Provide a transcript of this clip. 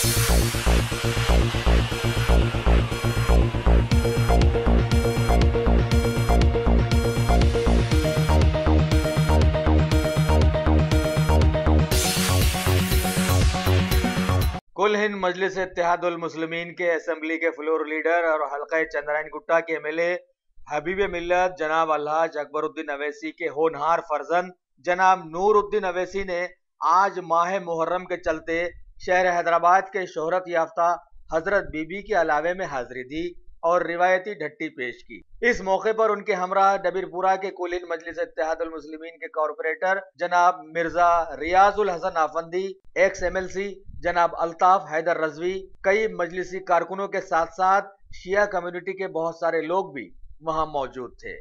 कुल हिंद मजलिस इत्तेहादुल मुस्लिमीन के असेंबली के फ्लोर लीडर और हल्का चंद्रायन गुट्टा के एमएलए हबीब मिल्लत जनाब अलहाज अकबरुद्दीन अवैसी के होनहार फर्जंद जनाब नूरुद्दीन अवैसी ने आज माह मुहर्रम के चलते शहर हैदराबाद के शोहरत याफ्ता हजरत बीबी के अलावे में हाजिरी दी और रिवायती ढट्टी पेश की। इस मौके पर उनके हमराह डबीरपुरा के कुल हिंद मजलिस इत्तेहादुल मुस्लिमीन के कॉरपोरेटर जनाब मिर्जा रियाजुल हसन आफंदी, एक्स एमएलसी जनाब अल्ताफ हैदर रजवी, कई मजलिसी कारकुनों के साथ साथ शिया कम्युनिटी के बहुत सारे लोग भी वहां मौजूद थे।